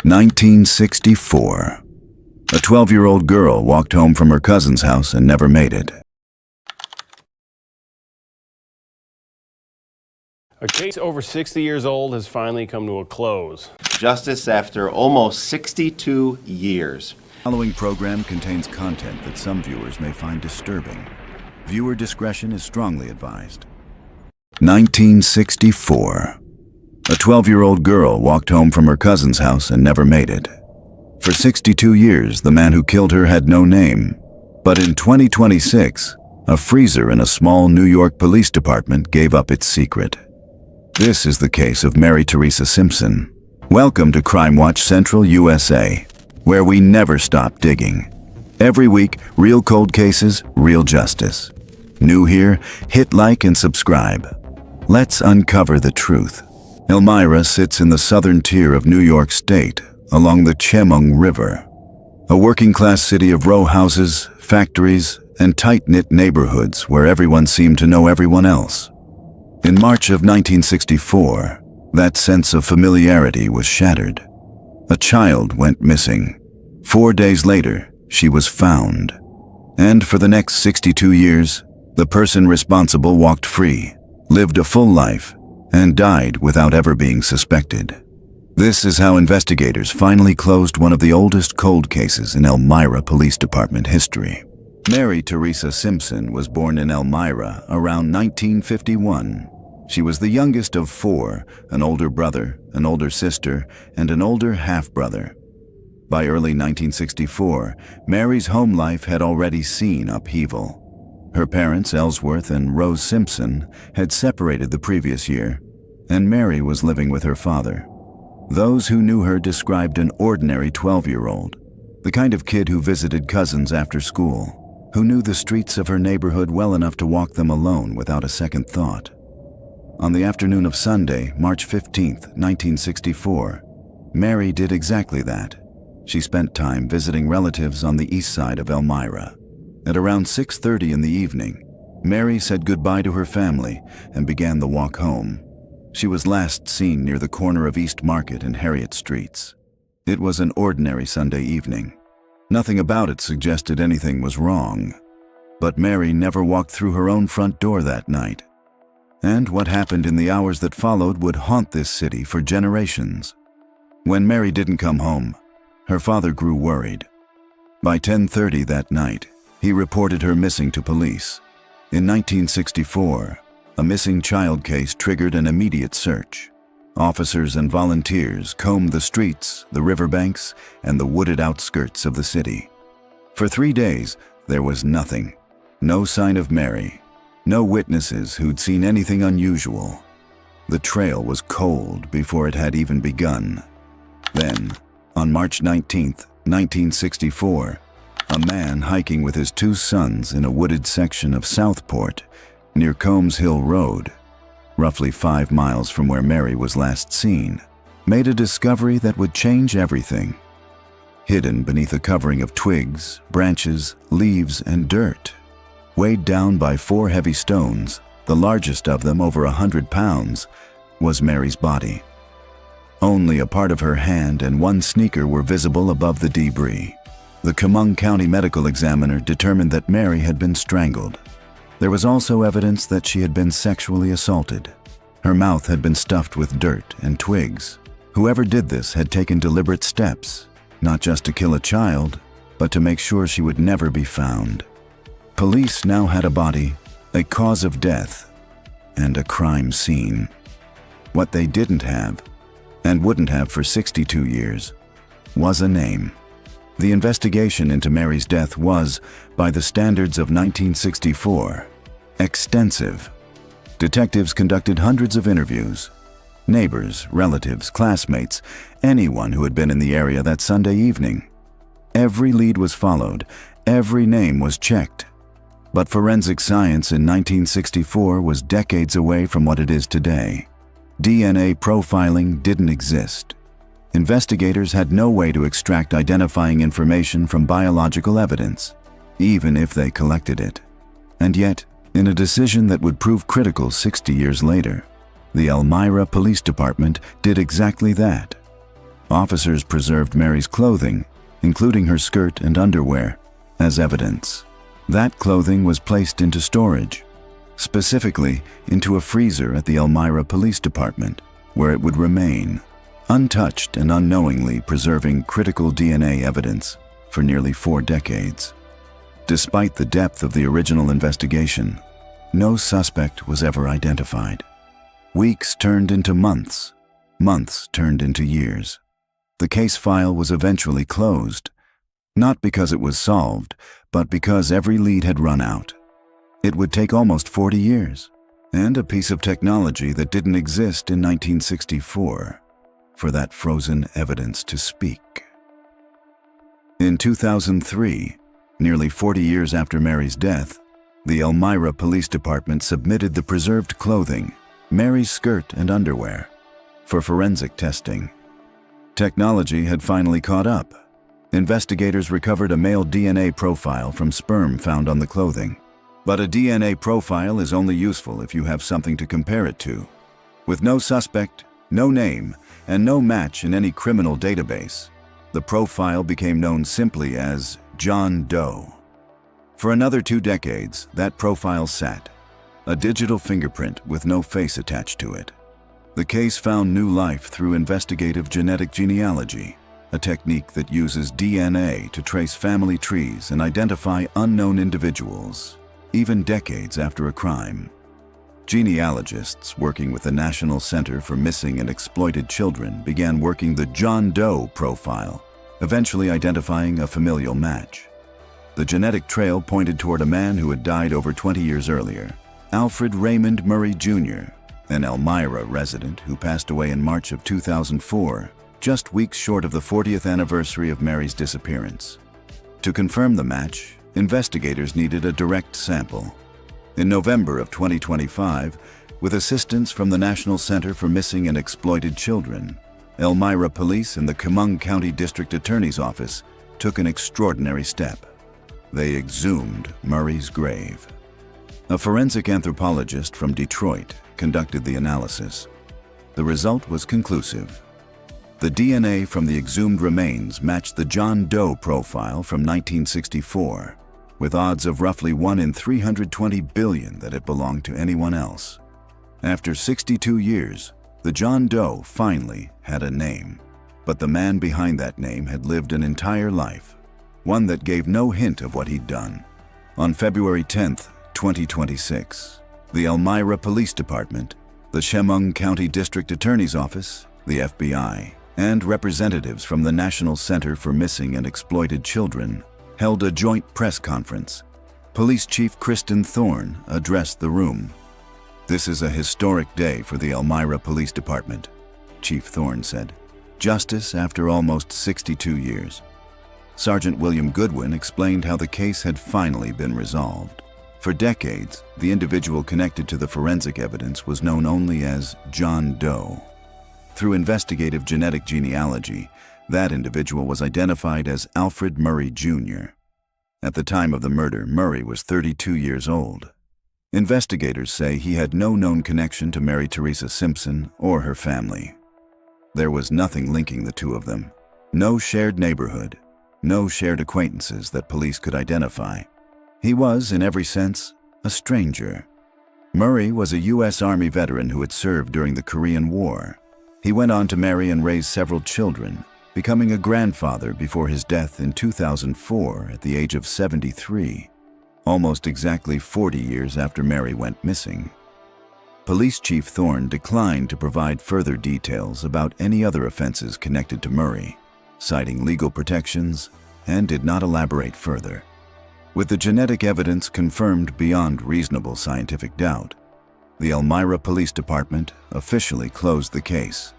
1964. A 12-year-old girl walked home from her cousin's house and never made it. A case over 60 years old has finally come to a close. Justice after almost 62 years. The following program contains content that some viewers may find disturbing. Viewer discretion is strongly advised. 1964. A 12-year-old girl walked home from her cousin's house and never made it. For 62 years, the man who killed her had no name. But in 2026, a freezer in a small New York police department gave up its secret. This is the case of Mary Theresa Simpson. Welcome to Crime Watch Central USA, where we never stop digging. Every week, real cold cases, real justice. New here? Hit like and subscribe. Let's uncover the truth. Elmira sits in the southern tier of New York State, along the Chemung River. A working-class city of row houses, factories, and tight-knit neighborhoods where everyone seemed to know everyone else. In March of 1964, that sense of familiarity was shattered. A child went missing. 4 days later, she was found. And for the next 62 years, the person responsible walked free, lived a full life, and died without ever being suspected. This is how investigators finally closed one of the oldest cold cases in Elmira Police Department history. Mary Theresa Simpson was born in Elmira around 1951. She was the youngest of four, an older brother, an older sister, and an older half-brother. By early 1964, Mary's home life had already seen upheaval. Her parents, Ellsworth and Rose Simpson, had separated the previous year, and Mary was living with her father. Those who knew her described an ordinary 12-year-old, the kind of kid who visited cousins after school, who knew the streets of her neighborhood well enough to walk them alone without a second thought. On the afternoon of Sunday, March 15, 1964, Mary did exactly that. She spent time visiting relatives on the east side of Elmira. At around 6:30 in the evening, Mary said goodbye to her family and began the walk home. She was last seen near the corner of East Market and Harriet Streets. It was an ordinary Sunday evening. Nothing about it suggested anything was wrong. But Mary never walked through her own front door that night. And what happened in the hours that followed would haunt this city for generations. When Mary didn't come home, her father grew worried. By 10:30 that night, he reported her missing to police. In 1964, a missing child case triggered an immediate search. Officers and volunteers combed the streets, the riverbanks, and the wooded outskirts of the city. For 3 days, there was nothing. No sign of Mary. No witnesses who'd seen anything unusual. The trail was cold before it had even begun. Then, on March 19, 1964, a man hiking with his 2 sons in a wooded section of Southport, near Combs Hill Road, roughly 5 miles from where Mary was last seen, made a discovery that would change everything. Hidden beneath a covering of twigs, branches, leaves, and dirt, weighed down by 4 heavy stones, the largest of them over 100 pounds, was Mary's body. Only a part of her hand and 1 sneaker were visible above the debris. The Chemung County medical examiner determined that Mary had been strangled. There was also evidence that she had been sexually assaulted. Her mouth had been stuffed with dirt and twigs. Whoever did this had taken deliberate steps, not just to kill a child, but to make sure she would never be found. Police now had a body, a cause of death, and a crime scene. What they didn't have, and wouldn't have for 62 years, was a name. The investigation into Mary's death was, by the standards of 1964, extensive. Detectives conducted hundreds of interviews. Neighbors, relatives, classmates, anyone who had been in the area that Sunday evening. Every lead was followed, every name was checked. But forensic science in 1964 was decades away from what it is today. DNA profiling didn't exist. Investigators had no way to extract identifying information from biological evidence, even if they collected it. And yet, in a decision that would prove critical 60 years later, the Elmira Police Department did exactly that. Officers preserved Mary's clothing, including her skirt and underwear, as evidence. That clothing was placed into storage, specifically into a freezer at the Elmira Police Department, where it would remain, untouched and unknowingly preserving critical DNA evidence for nearly 4 decades. Despite the depth of the original investigation, no suspect was ever identified. Weeks turned into months, months turned into years. The case file was eventually closed, not because it was solved, but because every lead had run out. It would take almost 40 years, and a piece of technology that didn't exist in 1964, for that frozen evidence to speak. In 2003, nearly 40 years after Mary's death, the Elmira Police Department submitted the preserved clothing, Mary's skirt and underwear, for forensic testing. Technology had finally caught up. Investigators recovered a male DNA profile from sperm found on the clothing. But a DNA profile is only useful if you have something to compare it to. With no suspect, no name, and no match in any criminal database, the profile became known simply as John Doe. For another 2 decades, that profile sat, a digital fingerprint with no face attached to it. The case found new life through investigative genetic genealogy, a technique that uses DNA to trace family trees and identify unknown individuals, even decades after a crime. Genealogists working with the National Center for Missing and Exploited Children began working the John Doe profile, eventually identifying a familial match. The genetic trail pointed toward a man who had died over 20 years earlier, Alfred Raymond Murray Jr., an Elmira resident who passed away in March of 2004, just weeks short of the 40th anniversary of Mary's disappearance. To confirm the match, investigators needed a direct sample. In November of 2025, with assistance from the National Center for Missing and Exploited Children, Elmira Police and the Chemung County District Attorney's Office took an extraordinary step. They exhumed Murray's grave. A forensic anthropologist from Detroit conducted the analysis. The result was conclusive. The DNA from the exhumed remains matched the John Doe profile from 1964, with odds of roughly 1 in 320 billion that it belonged to anyone else. After 62 years, the John Doe finally had a name. But the man behind that name had lived an entire life, one that gave no hint of what he'd done. On February 10, 2026, the Elmira Police Department, the Chemung County District Attorney's Office, the FBI, and representatives from the National Center for Missing and Exploited Children held a joint press conference. Police Chief Kristen Thorne addressed the room. "This is a historic day for the Elmira Police Department," Chief Thorne said. "Justice after almost 62 years." Sergeant William Goodwin explained how the case had finally been resolved. For decades, the individual connected to the forensic evidence was known only as John Doe. Through investigative genetic genealogy, that individual was identified as Alfred Murray Jr. At the time of the murder, Murray was 32 years old. Investigators say he had no known connection to Mary Theresa Simpson or her family. There was nothing linking the two of them. No shared neighborhood, no shared acquaintances that police could identify. He was, in every sense, a stranger. Murray was a U.S. Army veteran who had served during the Korean War. He went on to marry and raise several children, becoming a grandfather before his death in 2004 at the age of 73, almost exactly 40 years after Mary went missing. Police Chief Thorne declined to provide further details about any other offenses connected to Murray, citing legal protections, and did not elaborate further. With the genetic evidence confirmed beyond reasonable scientific doubt, the Elmira Police Department officially closed the case.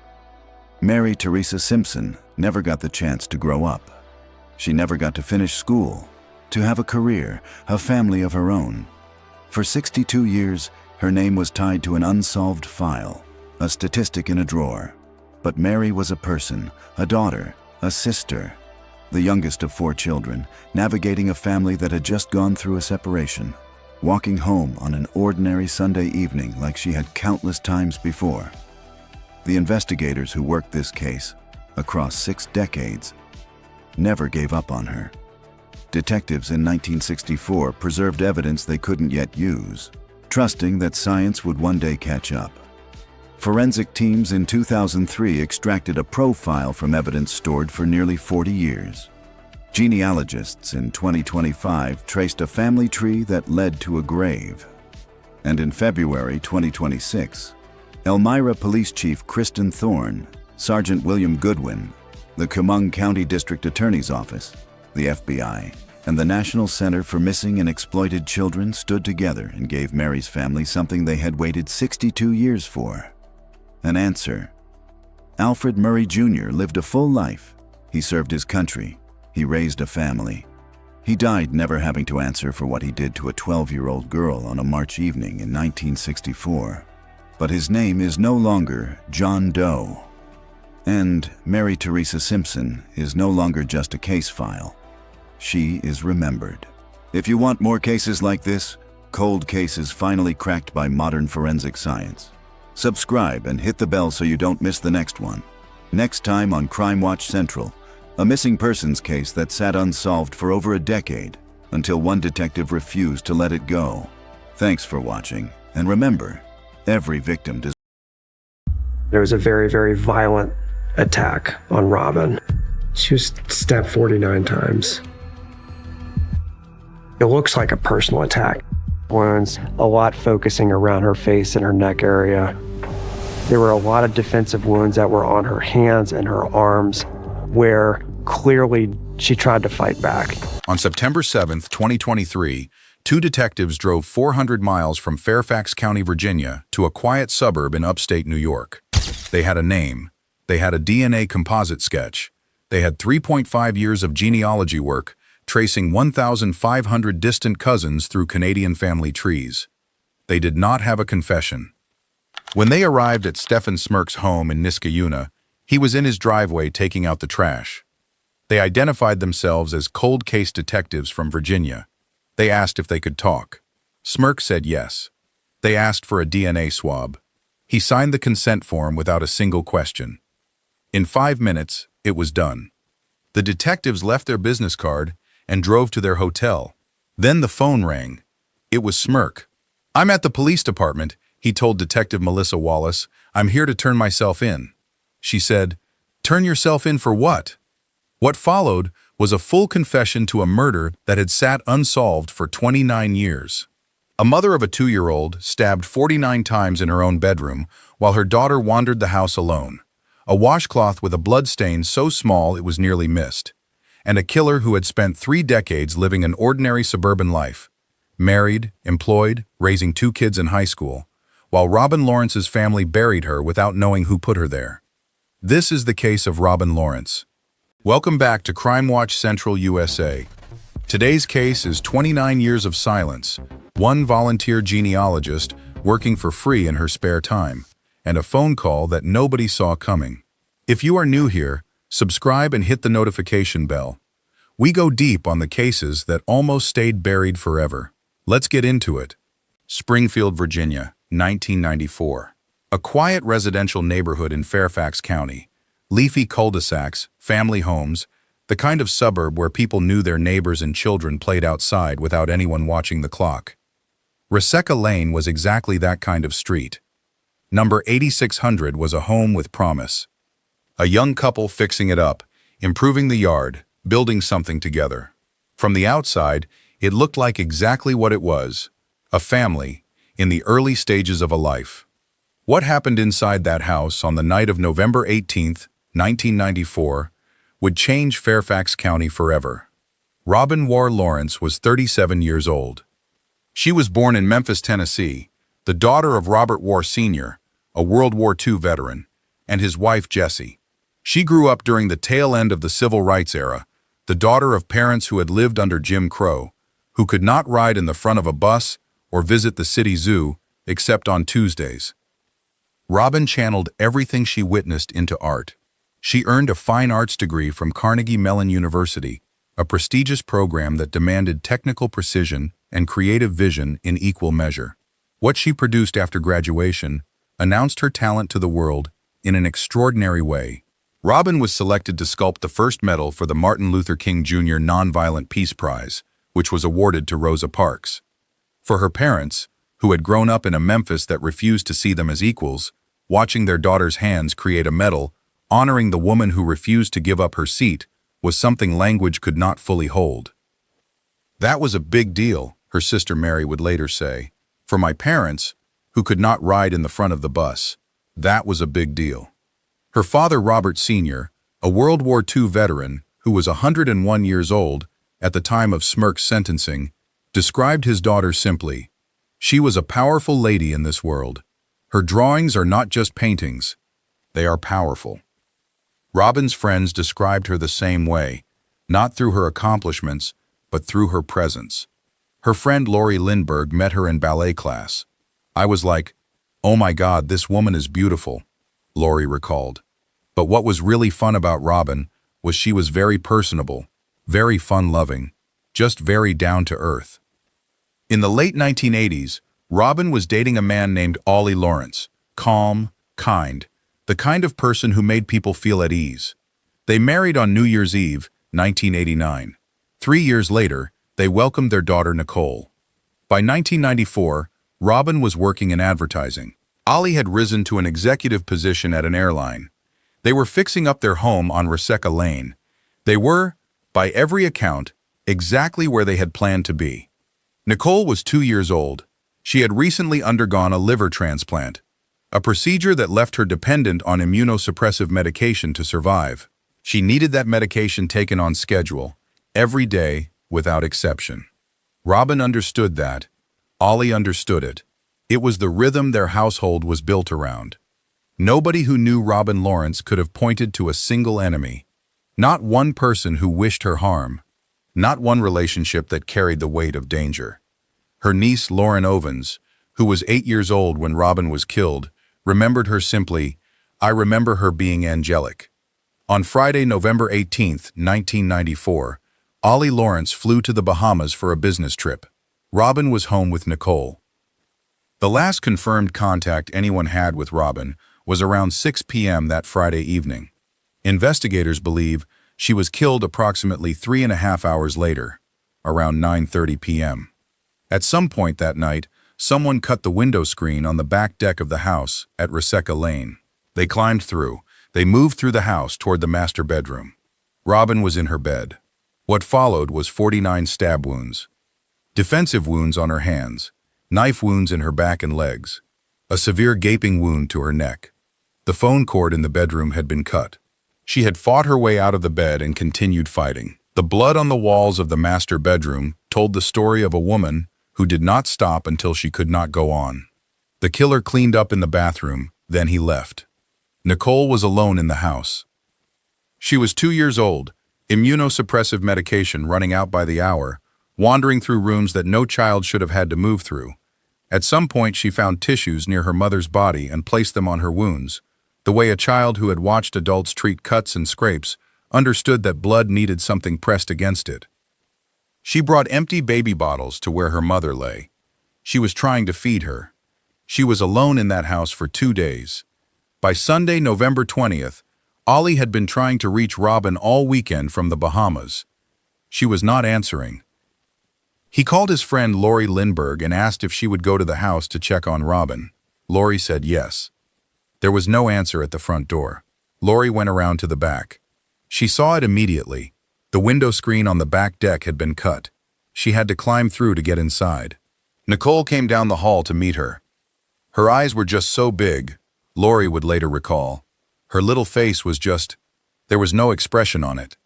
Mary Theresa Simpson never got the chance to grow up. She never got to finish school, to have a career, a family of her own. For 62 years, her name was tied to an unsolved file, a statistic in a drawer. But Mary was a person, a daughter, a sister, the youngest of 4 children, navigating a family that had just gone through a separation, walking home on an ordinary Sunday evening like she had countless times before. The investigators who worked this case across 6 decades, never gave up on her. Detectives in 1964 preserved evidence they couldn't yet use, trusting that science would one day catch up. Forensic teams in 2003 extracted a profile from evidence stored for nearly 40 years. Genealogists in 2025 traced a family tree that led to a grave. And in February 2026, Elmira Police Chief Kristen Thorne, Sergeant William Goodwin, the Chemung County District Attorney's Office, the FBI, and the National Center for Missing and Exploited Children stood together and gave Mary's family something they had waited 62 years for: an answer. Alfred Murray Jr. lived a full life. He served his country. He raised a family. He died never having to answer for what he did to a 12-year-old girl on a March evening in 1964. But his name is no longer John Doe. And Mary Theresa Simpson is no longer just a case file. She is remembered. If you want more cases like this, cold cases finally cracked by modern forensic science, subscribe and hit the bell so you don't miss the next one. Next time on Crime Watch Central, a missing persons case that sat unsolved for over a decade until one detective refused to let it go. Thanks for watching, and remember, every victim deserves. There was a very, very violent attack on Robin. She was stabbed 49 times. It looks like a personal attack. Wounds, a lot focusing around her face and her neck area. There were a lot of defensive wounds that were on her hands and her arms, where clearly she tried to fight back. On September 7th, 2023, 2 detectives drove 400 miles from Fairfax County, Virginia, to a quiet suburb in upstate New York. They had a name. They had a DNA composite sketch. They had 3.5 years of genealogy work, tracing 1,500 distant cousins through Canadian family trees. They did not have a confession. When they arrived at Stephen Smirk's home in Niskayuna, he was in his driveway taking out the trash. They identified themselves as cold case detectives from Virginia. They asked if they could talk. Smirk said yes. They asked for a DNA swab. He signed the consent form without a single question. In 5 minutes, it was done. The detectives left their business card and drove to their hotel. Then the phone rang. It was Smirk. "I'm at the police department," he told Detective Melissa Wallace. "I'm here to turn myself in." She said, "Turn yourself in for what?" What followed was a full confession to a murder that had sat unsolved for 29 years. A mother of a 2-year-old stabbed 49 times in her own bedroom while her daughter wandered the house alone. A washcloth with a blood stain so small it was nearly missed. And a killer who had spent 3 decades living an ordinary suburban life. Married, employed, raising 2 kids in high school, while Robin Lawrence's family buried her without knowing who put her there. This is the case of Robin Lawrence. Welcome back to Crime Watch Central USA. Today's case is 29 years of silence, one volunteer genealogist working for free in her spare time, and a phone call that nobody saw coming. If you are new here, subscribe and hit the notification bell. We go deep on the cases that almost stayed buried forever. Let's get into it. Springfield, Virginia, 1994. A quiet residential neighborhood in Fairfax County. Leafy cul-de-sacs, family homes, the kind of suburb where people knew their neighbors and children played outside without anyone watching the clock. Resecca Lane was exactly that kind of street. Number 8600 was a home with promise. A young couple fixing it up, improving the yard, building something together. From the outside, it looked like exactly what it was, a family, in the early stages of a life. What happened inside that house on the night of November 18th, 1994, would change Fairfax County forever. Robin Ward Lawrence was 37 years old. She was born in Memphis, Tennessee, the daughter of Robert Ward Sr., a World War II veteran, and his wife Jessie. She grew up during the tail end of the Civil Rights era, the daughter of parents who had lived under Jim Crow, who could not ride in the front of a bus or visit the city zoo except on Tuesdays. Robin channeled everything she witnessed into art. She earned a fine arts degree from Carnegie Mellon University, a prestigious program that demanded technical precision and creative vision in equal measure. What she produced after graduation announced her talent to the world in an extraordinary way. Robin was selected to sculpt the first medal for the Martin Luther King Jr. Nonviolent Peace Prize, which was awarded to Rosa Parks. For her parents, who had grown up in a Memphis that refused to see them as equals, watching their daughter's hands create a medal honoring the woman who refused to give up her seat was something language could not fully hold. That was a big deal, her sister Mary would later say. For my parents, who could not ride in the front of the bus, that was a big deal. Her father, Robert Sr., a World War II veteran who was 101 years old at the time of Smirk's sentencing, described his daughter simply, "She was a powerful lady in this world. Her drawings are not just paintings. They are powerful." Robin's friends described her the same way, not through her accomplishments, but through her presence. Her friend Lori Lindbergh met her in ballet class. "I was like, oh my God, this woman is beautiful," Lori recalled. But what was really fun about Robin was she was very personable, very fun-loving, just very down-to-earth. In the late 1980s, Robin was dating a man named Ollie Lawrence, calm, kind, the kind of person who made people feel at ease. They married on New Year's Eve, 1989. 3 years later, they welcomed their daughter Nicole. By 1994, Robin was working in advertising. Ollie had risen to an executive position at an airline. They were fixing up their home on Reseca Lane. They were, by every account, exactly where they had planned to be. Nicole was 2 years old. She had recently undergone a liver transplant, a procedure that left her dependent on immunosuppressive medication to survive. She needed that medication taken on schedule, every day, without exception. Robin understood that. Ollie understood it. It was the rhythm their household was built around. Nobody who knew Robin Lawrence could have pointed to a single enemy. Not one person who wished her harm. Not one relationship that carried the weight of danger. Her niece, Lauren Ovens, who was 8 years old when Robin was killed, remembered her simply, "I remember her being angelic." On Friday, November 18, 1994, Ollie Lawrence flew to the Bahamas for a business trip. Robin was home with Nicole. The last confirmed contact anyone had with Robin was around 6 p.m. that Friday evening. Investigators believe she was killed approximately 3.5 hours later, around 9:30 p.m. At some point that night, someone cut the window screen on the back deck of the house at Reseca Lane. They climbed through. They moved through the house toward the master bedroom. Robin was in her bed. What followed was 49 stab wounds. Defensive wounds on her hands, knife wounds in her back and legs, a severe gaping wound to her neck. The phone cord in the bedroom had been cut. She had fought her way out of the bed and continued fighting. The blood on the walls of the master bedroom told the story of a woman who did not stop until she could not go on. The killer cleaned up in the bathroom, then he left. Nicole was alone in the house. She was 2 years old, immunosuppressive medication running out by the hour, wandering through rooms that no child should have had to move through. At some point, she found tissues near her mother's body and placed them on her wounds, the way a child who had watched adults treat cuts and scrapes understood that blood needed something pressed against it. She brought empty baby bottles to where her mother lay. She was trying to feed her. She was alone in that house for 2 days. By Sunday, November 20th, Ollie had been trying to reach Robin all weekend from the Bahamas. She was not answering. He called his friend Lori Lindbergh and asked if she would go to the house to check on Robin. Lori said yes. There was no answer at the front door. Lori went around to the back. She saw it immediately. The window screen on the back deck had been cut. She had to climb through to get inside. Nicole came down the hall to meet her. Her eyes were just so big, Lori would later recall. Her little face was just, there was no expression on it.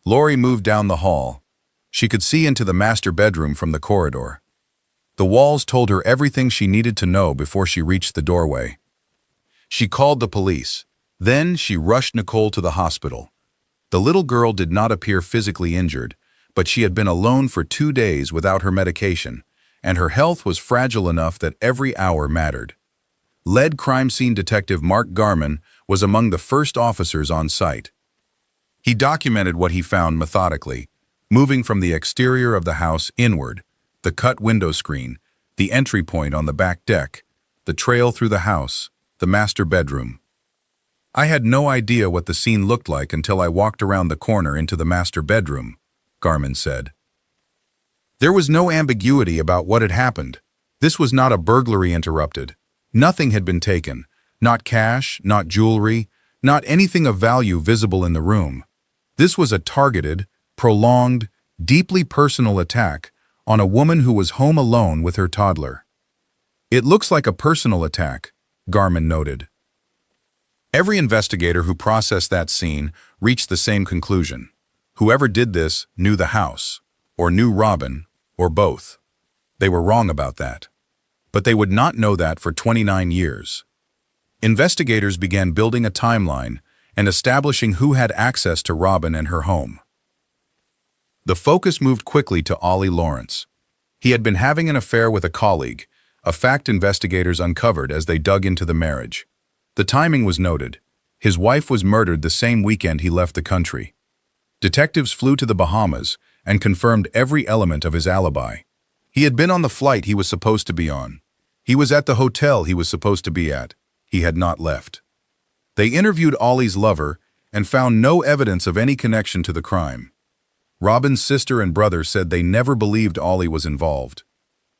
Lori moved down the hall. She could see into the master bedroom from the corridor. The walls told her everything she needed to know before she reached the doorway. She called the police. Then she rushed Nicole to the hospital. The little girl did not appear physically injured, but she had been alone for 2 days without her medication, and her health was fragile enough that every hour mattered. Lead crime scene detective Mark Garman was among the first officers on site. He documented what he found methodically, moving from the exterior of the house inward, the cut window screen, the entry point on the back deck, the trail through the house, the master bedroom. I had no idea what the scene looked like until I walked around the corner into the master bedroom, Garman said. There was no ambiguity about what had happened. This was not a burglary interrupted. Nothing had been taken. Not cash, not jewelry, not anything of value visible in the room. This was a targeted, prolonged, deeply personal attack on a woman who was home alone with her toddler. It looks like a personal attack, Garman noted. Every investigator who processed that scene reached the same conclusion. Whoever did this knew the house, or knew Robin, or both. They were wrong about that. But they would not know that for 29 years. Investigators began building a timeline and establishing who had access to Robin and her home. The focus moved quickly to Ollie Lawrence. He had been having an affair with a colleague, a fact investigators uncovered as they dug into the marriage. The timing was noted. His wife was murdered the same weekend he left the country. Detectives flew to the Bahamas and confirmed every element of his alibi. He had been on the flight he was supposed to be on. He was at the hotel he was supposed to be at. He had not left. They interviewed Ollie's lover and found no evidence of any connection to the crime. Robin's sister and brother said they never believed Ollie was involved.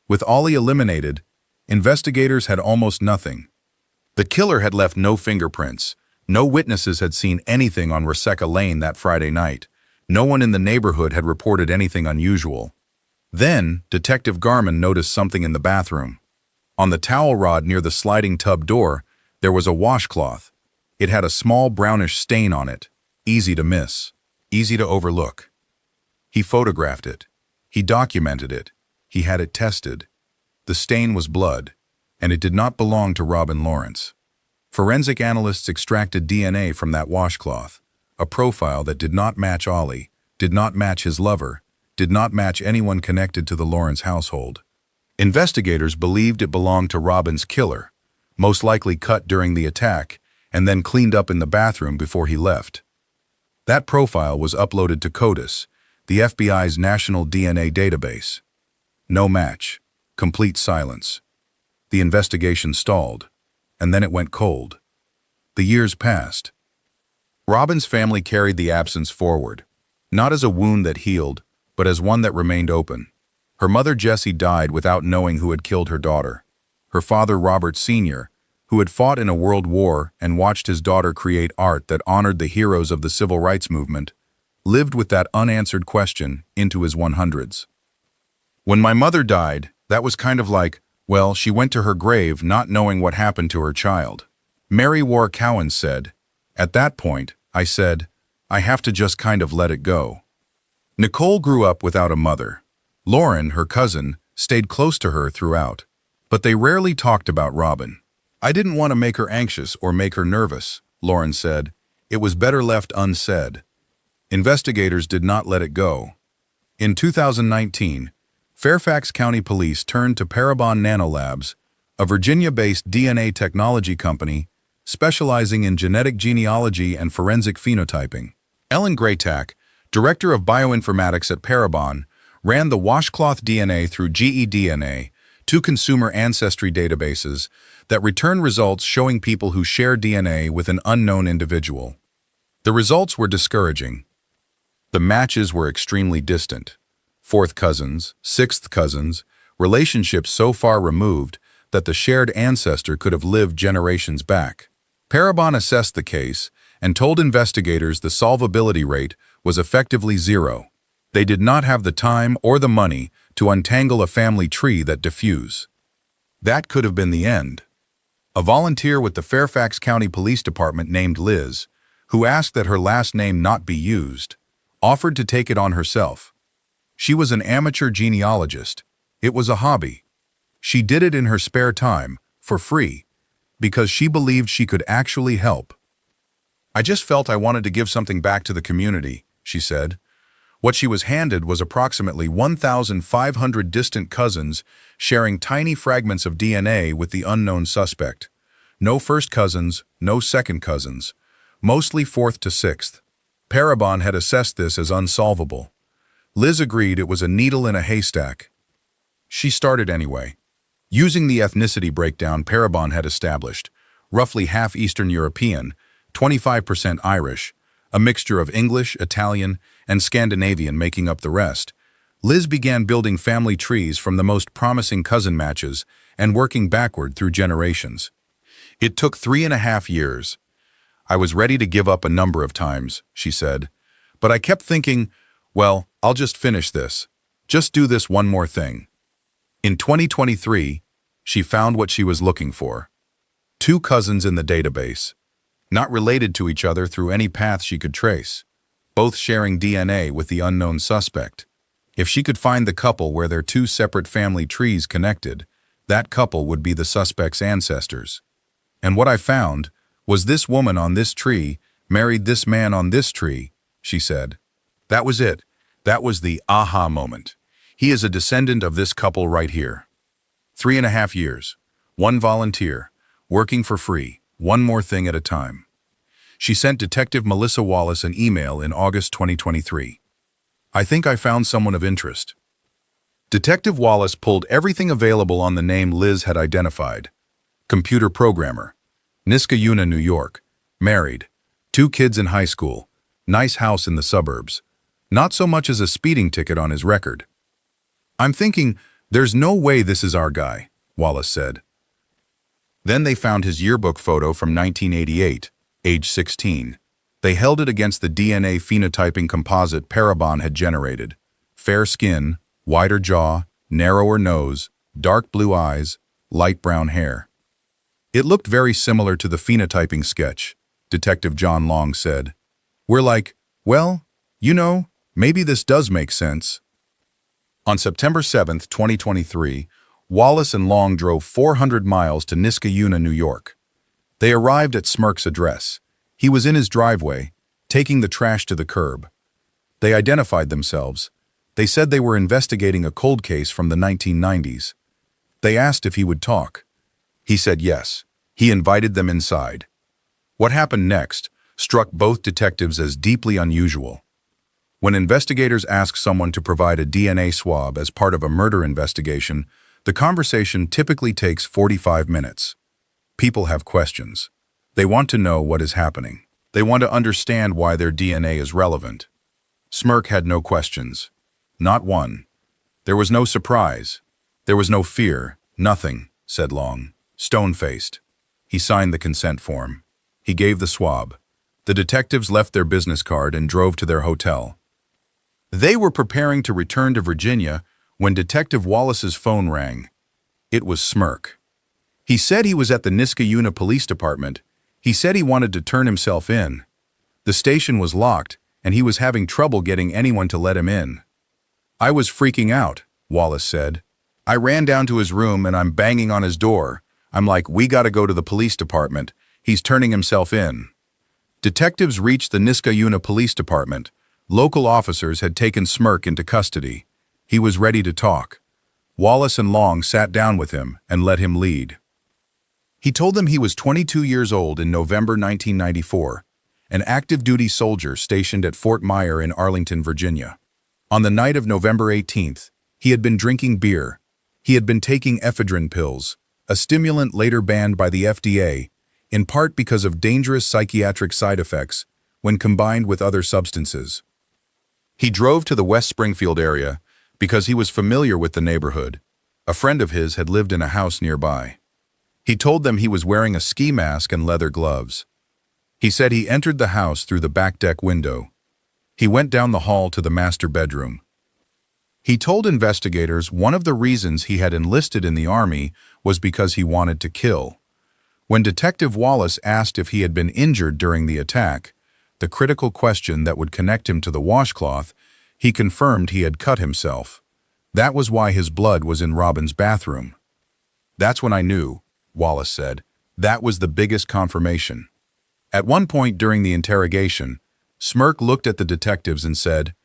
With Ollie eliminated, investigators had almost nothing. The killer had left no fingerprints. No witnesses had seen anything on Reseca Lane that Friday night. No one in the neighborhood had reported anything unusual. Then, Detective Garman noticed something in the bathroom. On the towel rod near the sliding tub door, there was a washcloth. It had a small brownish stain on it, easy to miss, easy to overlook. He photographed it. He documented it. He had it tested. The stain was blood, and it did not belong to Robin Lawrence. Forensic analysts extracted DNA from that washcloth, a profile that did not match Ollie, did not match his lover, did not match anyone connected to the Lawrence household. Investigators believed it belonged to Robin's killer, most likely cut during the attack and then cleaned up in the bathroom before he left. That profile was uploaded to CODIS, the FBI's national DNA database. No match. Complete silence. The investigation stalled, and then it went cold. The years passed. Robin's family carried the absence forward, not as a wound that healed, but as one that remained open. Her mother Jessie died without knowing who had killed her daughter. Her father Robert Sr., who had fought in a world war and watched his daughter create art that honored the heroes of the civil rights movement, lived with that unanswered question into his 100s. When my mother died, that was kind of like, well, she went to her grave not knowing what happened to her child. Mary Cowan said, at that point, I said, I have to just kind of let it go. Nicole grew up without a mother. Lauren, her cousin, stayed close to her throughout, but they rarely talked about Robin. I didn't want to make her anxious or make her nervous, Lauren said. It was better left unsaid. Investigators did not let it go. In 2019, Fairfax County Police turned to Parabon Nanolabs, a Virginia-based DNA technology company specializing in genetic genealogy and forensic phenotyping. Ellen Graytack, director of bioinformatics at Parabon, ran the washcloth DNA through GEDNA, two consumer ancestry databases that return results showing people who share DNA with an unknown individual. The results were discouraging. The matches were extremely distant. Fourth cousins, sixth cousins, relationships so far removed that the shared ancestor could have lived generations back. Parabon assessed the case and told investigators the solvability rate was effectively zero. They did not have the time or the money to untangle a family tree that diffuse. That could have been the end. A volunteer with the Fairfax County Police Department named Liz, who asked that her last name not be used, offered to take it on herself. She was an amateur genealogist. It was a hobby. She did it in her spare time, for free, because she believed she could actually help. I just felt I wanted to give something back to the community, she said. What she was handed was approximately 1,500 distant cousins sharing tiny fragments of DNA with the unknown suspect. No first cousins, no second cousins, mostly fourth to sixth. Parabon had assessed this as unsolvable. Liz agreed it was a needle in a haystack. She started anyway. Using the ethnicity breakdown Parabon had established, roughly half Eastern European, 25% Irish, a mixture of English, Italian, and Scandinavian making up the rest. Liz began building family trees from the most promising cousin matches and working backward through generations. It took 3.5 years. I was ready to give up a number of times, she said, but I kept thinking, well, I'll just finish this. Just do this one more thing. In 2023, she found what she was looking for. 2 cousins in the database, not related to each other through any path she could trace, both sharing DNA with the unknown suspect. If she could find the couple where their 2 separate family trees connected, that couple would be the suspect's ancestors. And what I found was this woman on this tree married this man on this tree, she said. That was it. That was the aha moment. He is a descendant of this couple right here. 3.5 years, 1 volunteer, working for free, one more thing at a time. She sent Detective Melissa Wallace an email in August 2023. I think I found someone of interest. Detective Wallace pulled everything available on the name Liz had identified. Computer programmer, Niskayuna, New York, married, 2 kids in high school, nice house in the suburbs, not so much as a speeding ticket on his record. I'm thinking, there's no way this is our guy, Wallace said. Then they found his yearbook photo from 1988, age 16. They held it against the DNA phenotyping composite Parabon had generated. Fair skin, wider jaw, narrower nose, dark blue eyes, light brown hair. It looked very similar to the phenotyping sketch, Detective John Long said. We're like, well, you know, maybe this does make sense. On September 7, 2023, Wallace and Long drove 400 miles to Niskayuna, New York. They arrived at Smirk's address. He was in his driveway, taking the trash to the curb. They identified themselves. They said they were investigating a cold case from the 1990s. They asked if he would talk. He said yes. He invited them inside. What happened next struck both detectives as deeply unusual. When investigators ask someone to provide a DNA swab as part of a murder investigation, the conversation typically takes 45 minutes. People have questions. They want to know what is happening. They want to understand why their DNA is relevant. Smirk had no questions. Not one. There was no surprise. There was no fear. Nothing, said Long, stone-faced. He signed the consent form. He gave the swab. The detectives left their business card and drove to their hotel. They were preparing to return to Virginia when Detective Wallace's phone rang. It was Smirk. He said he was at the Niskayuna Police Department. He said he wanted to turn himself in. The station was locked, and he was having trouble getting anyone to let him in. I was freaking out, Wallace said. I ran down to his room and I'm banging on his door. I'm like, we gotta go to the police department. He's turning himself in. Detectives reached the Niskayuna Police Department. Local officers had taken Smirk into custody. He was ready to talk. Wallace and Long sat down with him and let him lead. He told them he was 22 years old in November 1994, an active-duty soldier stationed at Fort Myer in Arlington, Virginia. On the night of November 18th, he had been drinking beer. He had been taking ephedrine pills, a stimulant later banned by the FDA, in part because of dangerous psychiatric side effects when combined with other substances. He drove to the West Springfield area because he was familiar with the neighborhood. A friend of his had lived in a house nearby. He told them he was wearing a ski mask and leather gloves. He said he entered the house through the back deck window. He went down the hall to the master bedroom. He told investigators one of the reasons he had enlisted in the Army was because he wanted to kill. When Detective Wallace asked if he had been injured during the attack, the critical question that would connect him to the washcloth, he confirmed he had cut himself. That was why his blood was in Robin's bathroom. That's when I knew, Wallace said. That was the biggest confirmation. At one point during the interrogation, Smirk looked at the detectives and said,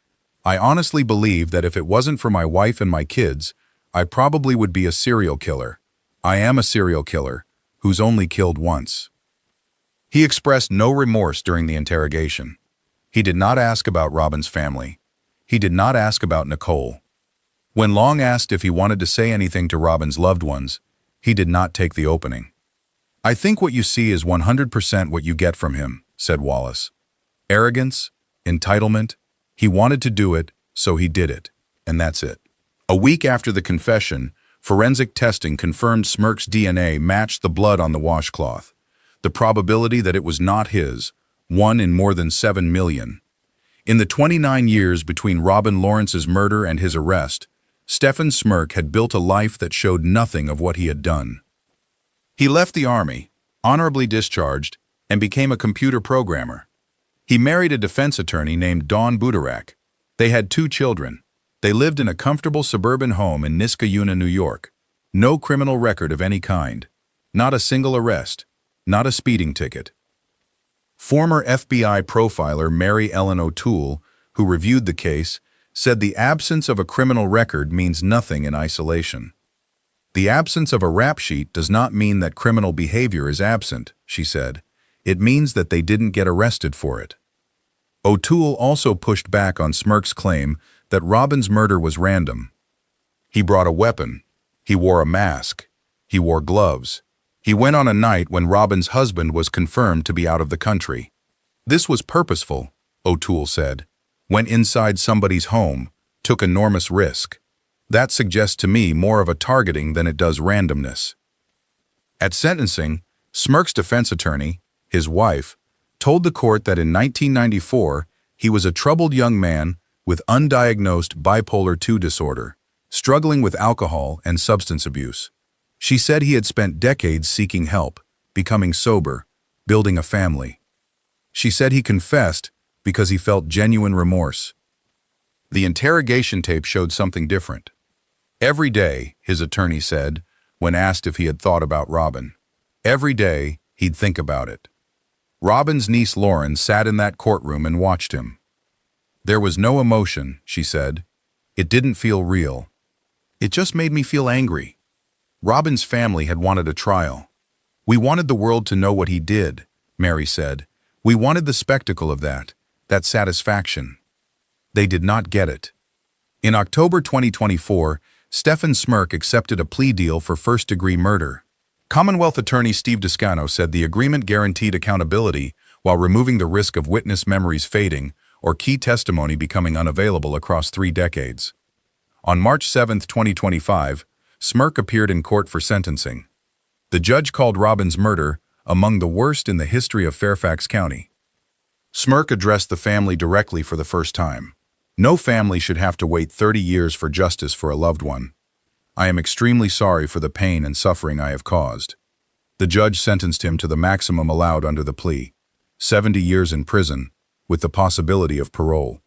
I honestly believe that if it wasn't for my wife and my kids, I probably would be a serial killer. I am a serial killer, who's only killed once. He expressed no remorse during the interrogation. He did not ask about Robin's family. He did not ask about Nicole. When Long asked if he wanted to say anything to Robin's loved ones, he did not take the opening. I think what you see is 100% what you get from him, said Wallace. Arrogance, entitlement. He wanted to do it, so he did it. And that's it. A week after the confession, forensic testing confirmed Smirk's DNA matched the blood on the washcloth. The probability that it was not his, 1 in more than 7 million. In the 29 years between Robin Lawrence's murder and his arrest, Stephen Smirk had built a life that showed nothing of what he had done. He left the army, honorably discharged, and became a computer programmer. He married a defense attorney named Dawn Budarak. They had 2 children. They lived in a comfortable suburban home in Niskayuna, New York. No criminal record of any kind. Not a single arrest. Not a speeding ticket. Former FBI profiler Mary Ellen O'Toole, who reviewed the case, said the absence of a criminal record means nothing in isolation. The absence of a rap sheet does not mean that criminal behavior is absent, she said. It means that they didn't get arrested for it. O'Toole also pushed back on Smirk's claim that Robin's murder was random. He brought a weapon. He wore a mask. He wore gloves. He went on a night when Robin's husband was confirmed to be out of the country. This was purposeful, O'Toole said. Went inside somebody's home, took enormous risk. That suggests to me more of a targeting than it does randomness. At sentencing, Smirk's defense attorney, his wife, told the court that in 1994 he was a troubled young man with undiagnosed bipolar II disorder, struggling with alcohol and substance abuse. She said he had spent decades seeking help, becoming sober, building a family. She said he confessed because he felt genuine remorse. The interrogation tape showed something different. Every day, his attorney said, when asked if he had thought about Robin. Every day, he'd think about it. Robin's niece Lauren sat in that courtroom and watched him. There was no emotion, she said. It didn't feel real. It just made me feel angry. Robin's family had wanted a trial. We wanted the world to know what he did, Mary said. We wanted the spectacle of that satisfaction. They did not get it. In October 2024, Stephen Smirk accepted a plea deal for first-degree murder. Commonwealth Attorney Steve Descano said the agreement guaranteed accountability while removing the risk of witness memories fading or key testimony becoming unavailable across 3 decades. On March 7, 2025, Smirk appeared in court for sentencing. The judge called Robin's murder among the worst in the history of Fairfax County. Smirk addressed the family directly for the first time. No family should have to wait 30 years for justice for a loved one. I am extremely sorry for the pain and suffering I have caused. The judge sentenced him to the maximum allowed under the plea, 70 years in prison, with the possibility of parole.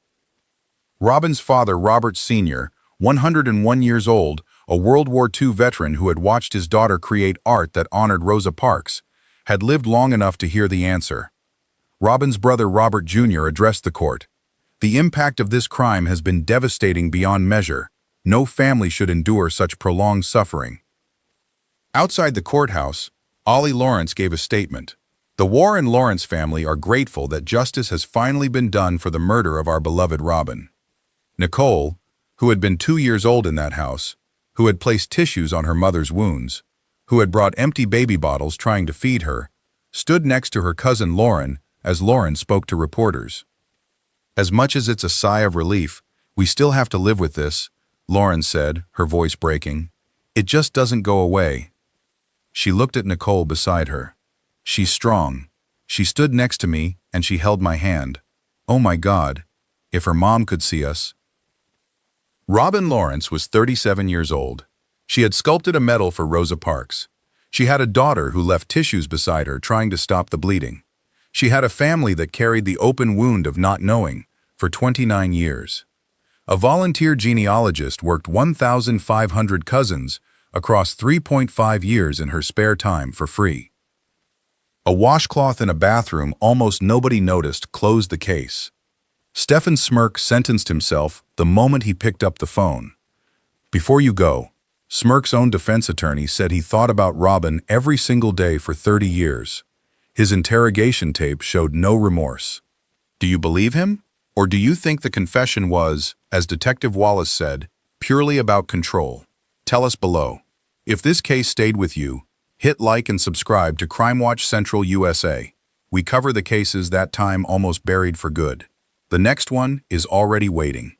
Robin's father, Robert Sr., 101 years old, a World War II veteran who had watched his daughter create art that honored Rosa Parks, had lived long enough to hear the answer. Robin's brother, Robert Jr., addressed the court. The impact of this crime has been devastating beyond measure. No family should endure such prolonged suffering. Outside the courthouse, Ollie Lawrence gave a statement. The Warren Lawrence family are grateful that justice has finally been done for the murder of our beloved Robin. Nicole, who had been 2 years old in that house, who had placed tissues on her mother's wounds, who had brought empty baby bottles trying to feed her, stood next to her cousin Lauren as Lauren spoke to reporters. As much as it's a sigh of relief, we still have to live with this, Lauren said, her voice breaking. It just doesn't go away. She looked at Nicole beside her. She's strong. She stood next to me and she held my hand. Oh my God, if her mom could see us. Robin Lawrence was 37 years old. She had sculpted a medal for Rosa Parks. She had a daughter who left tissues beside her trying to stop the bleeding. She had a family that carried the open wound of not knowing for 29 years. A volunteer genealogist worked 1,500 cousins across 3.5 years in her spare time for free. A washcloth in a bathroom almost nobody noticed closed the case. Stephen Smirk sentenced himself the moment he picked up the phone. Before you go, Smirk's own defense attorney said he thought about Robin every single day for 30 years. His interrogation tape showed no remorse. Do you believe him? Or do you think the confession was, as Detective Wallace said, purely about control? Tell us below. If this case stayed with you, hit like and subscribe to Crime Watch Central USA. We cover the cases that time almost buried for good. The next one is already waiting.